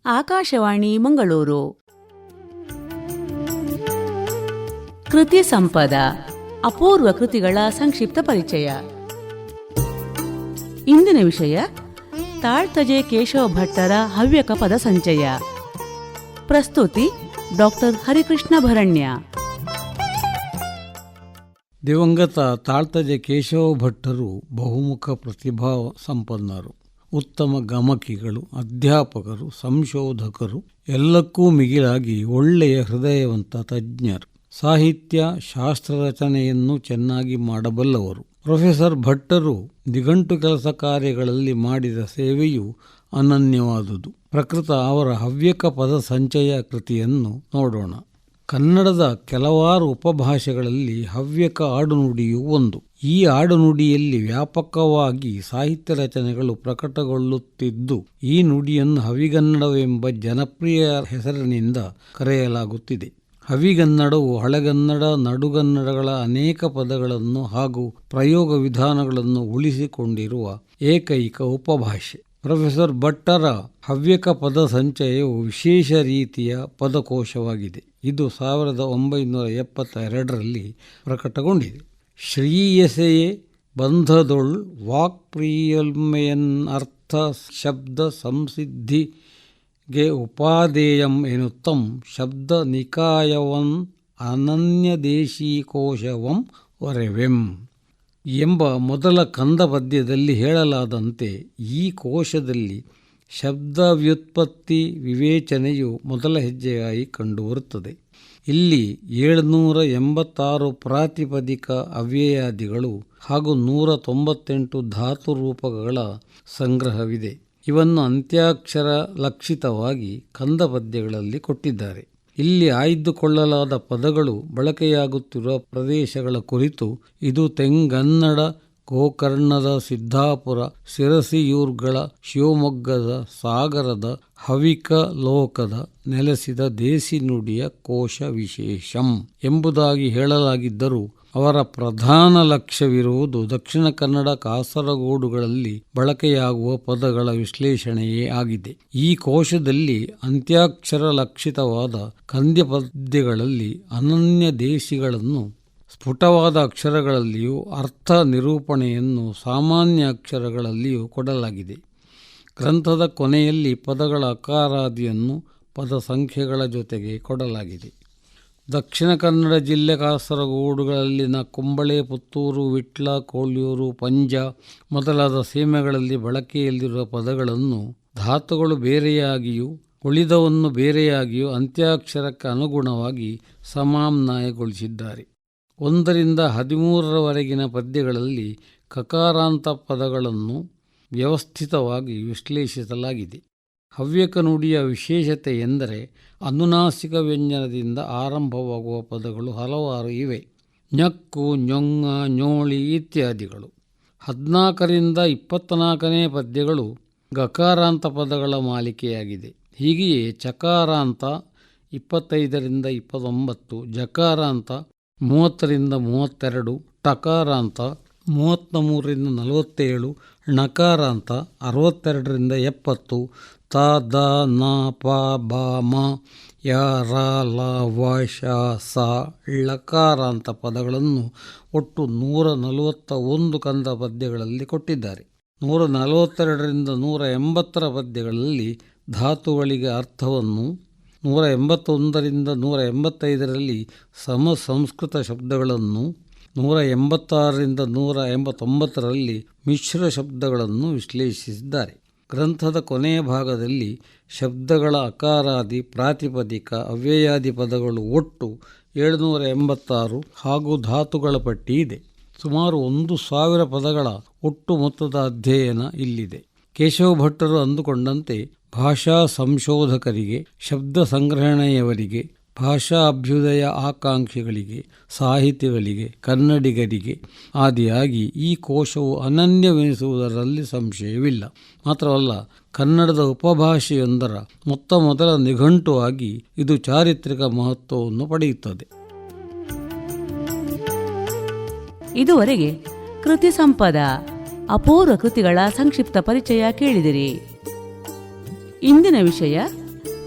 ಆಕಾಶವಾಣಿ ಮಂಗಳೂರು. ಕೃತಿ ಸಂಪದ ಅಪೂರ್ವ ಕೃತಿಗಳ ಸಂಕ್ಷಿಪ್ತ ಪರಿಚಯ. ಇಂದಿನ ವಿಷಯ ತಾಳ್ತಜೆ ಕೇಶವ ಭಟ್ಟರ ಹವ್ಯಕ ಪದ ಸಂಚಯ. ಪ್ರಸ್ತುತಿ ಡಾಕ್ಟರ್ ಹರಿಕೃಷ್ಣ ಭರಣ್ಯ. ದಿವಂಗತ ತಾಳ್ತಜೆ ಕೇಶವ ಭಟ್ಟರು ಬಹುಮುಖ ಪ್ರತಿಭಾ ಸಂಪನ್ನರು, ಉತ್ತಮ ಗಮಕಿಗಳು, ಅಧ್ಯಾಪಕರು, ಸಂಶೋಧಕರು, ಎಲ್ಲಕ್ಕೂ ಮಿಗಿಲಾಗಿ ಒಳ್ಳೆಯ ಹೃದಯವಂತ ತಜ್ಞರು. ಸಾಹಿತ್ಯ ಶಾಸ್ತ್ರ ರಚನೆಯನ್ನು ಚೆನ್ನಾಗಿ ಮಾಡಬಲ್ಲವರು. ಪ್ರೊಫೆಸರ್ ಭಟ್ಟರು ದಿಗಂಟು ಕೆಲಸ ಕಾರ್ಯಗಳಲ್ಲಿ ಮಾಡಿದ ಸೇವೆಯು ಅನನ್ಯವಾದುದು. ಪ್ರಕೃತ ಅವರ ಹವ್ಯಕ ಪದ ಸಂಚಯ ಕೃತಿಯನ್ನು ನೋಡೋಣ. ಕನ್ನಡದ ಕೆಲವಾರು ಉಪಭಾಷೆಗಳಲ್ಲಿ ಹವ್ಯಕ ಆಡುನುಡಿಯು ಒಂದು. ಈ ಆಡುನುಡಿಯಲ್ಲಿ ವ್ಯಾಪಕವಾಗಿ ಸಾಹಿತ್ಯ ರಚನೆಗಳು ಪ್ರಕಟಗೊಳ್ಳುತ್ತಿದ್ದು, ಈ ನುಡಿಯನ್ನು ಹವಿಗನ್ನಡವೆಂಬ ಜನಪ್ರಿಯ ಹೆಸರಿನಿಂದ ಕರೆಯಲಾಗುತ್ತಿದೆ. ಹವಿಗನ್ನಡವು ಹಳೆಗನ್ನಡ, ನಡುಗನ್ನಡಗಳ ಅನೇಕ ಪದಗಳನ್ನು ಹಾಗೂ ಪ್ರಯೋಗ ವಿಧಾನಗಳನ್ನು ಉಳಿಸಿಕೊಂಡಿರುವ ಏಕೈಕ ಉಪಭಾಷೆ. ಪ್ರೊಫೆಸರ್ ಭಟ್ಟರ ಹವ್ಯಕ ಪದ ಸಂಚಯವು ವಿಶೇಷ ರೀತಿಯ ಪದಕೋಶವಾಗಿದೆ. ಇದು 1972ರಲ್ಲಿ ಪ್ರಕಟಗೊಂಡಿದೆ. ಶ್ರೀಯಸೆಯೇ ಬಂಧದೊಳ್ ವಾಕ್ಪ್ರಿಯಲ್ಮೆಯನ್ ಅರ್ಥ ಶಬ್ದ ಸಂಸಿದ್ಧಿಗೆ ಉಪಾದೇಯಂ ಎನ್ನುತ್ತಂ ಶಬ್ದ ನಿಕಾಯವನ್ ಅನನ್ಯದೇಶೀಕೋಶವಂ ವರೆವೆಂ ಎಂಬ ಮೊದಲ ಕಂದ ಪದ್ಯದಲ್ಲಿ ಹೇಳಲಾದಂತೆ ಈ ಕೋಶದಲ್ಲಿ ಶಬ್ದ ವ್ಯುತ್ಪತ್ತಿ ವಿವೇಚನೆಯು ಮೊದಲ ಹೆಜ್ಜೆಯಾಗಿ ಕಂಡುಬರುತ್ತದೆ. ಇಲ್ಲಿ 786 ಪ್ರಾತಿಪದಿಕ ಅವ್ಯಯಾದಿಗಳು ಹಾಗೂ 198 ಧಾತು ರೂಪಕಗಳ ಸಂಗ್ರಹವಿದೆ. ಇವನ್ನು ಅಂತ್ಯಾಕ್ಷರ ಲಕ್ಷಿತವಾಗಿ ಕಂದ ಪದ್ಯಗಳಲ್ಲಿ ಕೊಟ್ಟಿದ್ದಾರೆ. ಇಲ್ಲಿ ಆಯ್ದುಕೊಳ್ಳಲಾದ ಪದಗಳು ಬಳಕೆಯಾಗುತ್ತಿರುವ ಪ್ರದೇಶಗಳ ಕುರಿತು ಇದು ತೆಂಗನ್ನಡ, ಗೋಕರ್ಣದ, ಸಿದ್ದಾಪುರ, ಸಿರಸಿಯೂರ್ಗಳ, ಶಿವಮೊಗ್ಗದ, ಸಾಗರದ, ಹವಿಕ ಲೋಕದ ನೆಲೆಸಿದ ದೇಸಿ ನುಡಿಯ ಕೋಶ ವಿಶೇಷಂ ಎಂಬುದಾಗಿ ಹೇಳಲಾಗಿದ್ದರೂ ಅವರ ಪ್ರಧಾನ ಲಕ್ಷ್ಯವಿರುವುದು ದಕ್ಷಿಣ ಕನ್ನಡ, ಕಾಸರಗೋಡುಗಳಲ್ಲಿ ಬಳಕೆಯಾಗುವ ಪದಗಳ ವಿಶ್ಲೇಷಣೆಯೇ ಆಗಿದೆ. ಈ ಕೋಶದಲ್ಲಿ ಅಂತ್ಯಾಕ್ಷರ ಲಕ್ಷಿತವಾದ ಕಂದ್ಯ ಪದ್ಯಗಳಲ್ಲಿ ಅನನ್ಯ ದೇಶಿಗಳನ್ನು, ಸ್ಫುಟವಾದ ಅಕ್ಷರಗಳಲ್ಲಿಯೂ ಅರ್ಥ ನಿರೂಪಣೆಯನ್ನು ಸಾಮಾನ್ಯ ಅಕ್ಷರಗಳಲ್ಲಿಯೂ ಕೊಡಲಾಗಿದೆ. ಗ್ರಂಥದ ಕೊನೆಯಲ್ಲಿ ಪದಗಳ ಅಕಾರಾದಿಯನ್ನು ಪದ ಸಂಖ್ಯೆಗಳ ಜೊತೆಗೆ ಕೊಡಲಾಗಿದೆ. ದಕ್ಷಿಣ ಕನ್ನಡ ಜಿಲ್ಲೆ ಕಾಸರಗೋಡುಗಳಲ್ಲಿನ ಕುಂಬಳೆ, ಪುತ್ತೂರು, ವಿಟ್ಲ, ಕೋಳ್ಯೂರು, ಪಂಜ ಮೊದಲಾದ ಸೀಮೆಗಳಲ್ಲಿ ಬಳಕೆಯಲ್ಲಿರುವ ಪದಗಳನ್ನು ಧಾತುಗಳು ಬೇರೆಯಾಗಿಯೂ ಉಳಿದವನ್ನು ಬೇರೆಯಾಗಿಯೂ ಅಂತ್ಯಾಕ್ಷರಕ್ಕೆ ಅನುಗುಣವಾಗಿ ಸಮನ್ವಯಗೊಳಿಸಿದ್ದಾರೆ. 1ರಿಂದ 13ರವರೆಗಿನ ಪದ್ಯಗಳಲ್ಲಿ ಕಕಾರಾಂತ ಪದಗಳನ್ನು ವ್ಯವಸ್ಥಿತವಾಗಿ ವಿಶ್ಲೇಷಿಸಲಾಗಿದೆ. ಹವ್ಯಕ ನುಡಿಯ ವಿಶೇಷತೆ ಎಂದರೆ ಅನುನಾಸಿಕ ವ್ಯಂಜನದಿಂದ ಆರಂಭವಾಗುವ ಪದಗಳು ಹಲವಾರು ಇವೆ. ñಕ್ಕು, ñೊಂಗ, ñೋಳಿ ಇತ್ಯಾದಿಗಳು. 14ರಿಂದ 24ನೇ ಪದ್ಯಗಳು ಗಕಾರಾಂತ ಪದಗಳ ಮಾಲಿಕೆಯಾಗಿದೆ. ಹೀಗೆಯೇ ಚಕಾರಾಂತ 25ರಿಂದ 29, ಜಕಾರಾಂತ 30ರಿಂದ 32, ಟಕಾರಾಂತ 33ರಿಂದ 47, ಣಕಾರಾಂತ 62ರಿಂದ 70, ತ, ದ, ನ, ಪ, ಬ, ಮ, ಯ, ರ, ಲ, ವ, ಶ, ಸ, ಳಕಾರಾಂತ ಪದಗಳನ್ನು ಒಟ್ಟು 141 ಕಂದ ಪದ್ಯಗಳಲ್ಲಿ ಕೊಟ್ಟಿದ್ದಾರೆ. 142ರಿಂದ 180ರ ಪದ್ಯಗಳಲ್ಲಿ ಧಾತುಗಳಿಗೆ ಅರ್ಥವನ್ನು, 181ರಿಂದ 185ರಲ್ಲಿ ಸಂಸ್ಕೃತ ಶಬ್ದಗಳನ್ನು, 186ರಿಂದ 189ರಲ್ಲಿ ಮಿಶ್ರ ಶಬ್ದಗಳನ್ನು ವಿಶ್ಲೇಷಿಸಿದ್ದಾರೆ. ಗ್ರಂಥದ ಕೊನೆಯ ಭಾಗದಲ್ಲಿ ಶಬ್ದಗಳ ಅಕಾರಾದಿ, ಪ್ರಾತಿಪದಿಕ, ಅವ್ಯಯಾದಿ ಪದಗಳು ಒಟ್ಟು 786 ಹಾಗೂ ಧಾತುಗಳ ಪಟ್ಟಿ ಇದೆ. ಸುಮಾರು 1000 ಪದಗಳ ಒಟ್ಟು ಮೊತ್ತದ ಅಧ್ಯಯನ ಇಲ್ಲಿದೆ. ಕೇಶವ ಭಟ್ಟರು ಅಂದುಕೊಂಡಂತೆ ಭಾಷಾ ಸಂಶೋಧಕರಿಗೆ, ಶಬ್ದ ಸಂಗ್ರಹಣೆಯವರಿಗೆ, ಭಾಷಾ ಅಭ್ಯುದಯ ಆಕಾಂಕ್ಷಿಗಳಿಗೆ, ಸಾಹಿತಿಗಳಿಗೆ, ಕನ್ನಡಿಗರಿಗೆ ಆದಿಯಾಗಿ ಈ ಕೋಶವು ಅನನ್ಯವೆನಿಸುವುದರಲ್ಲಿ ಸಂಶಯವಿಲ್ಲ. ಮಾತ್ರವಲ್ಲ, ಕನ್ನಡದ ಉಪಭಾಷೆಯೊಂದರ ಮೊದಲ ನಿಘಂಟು ಆಗಿ ಇದು ಚಾರಿತ್ರಿಕ ಮಹತ್ವವನ್ನು ಪಡೆಯುತ್ತದೆ. ಇದುವರೆಗೆ ಕೃತಿ ಸಂಪದ ಅಪೂರ್ವ ಕೃತಿಗಳ ಸಂಕ್ಷಿಪ್ತ ಪರಿಚಯ ಕೇಳಿದಿರಿ. ಇಂದಿನ ವಿಷಯ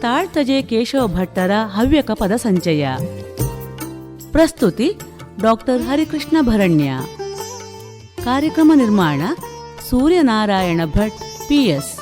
ತಾಳ್ತಜೆ ಕೇಶವ ಭಟ್ಟರ ಹವ್ಯಕ ಪದ ಸಂಚಯ. ಪ್ರಸ್ತುತಿ ಡಾಕ್ಟರ್ ಹರಿಕೃಷ್ಣ ಭರಣ್ಯ. ಕಾರ್ಯಕ್ರಮ ನಿರ್ಮಾಣ ಸೂರ್ಯನಾರಾಯಣ ಭಟ್, PS.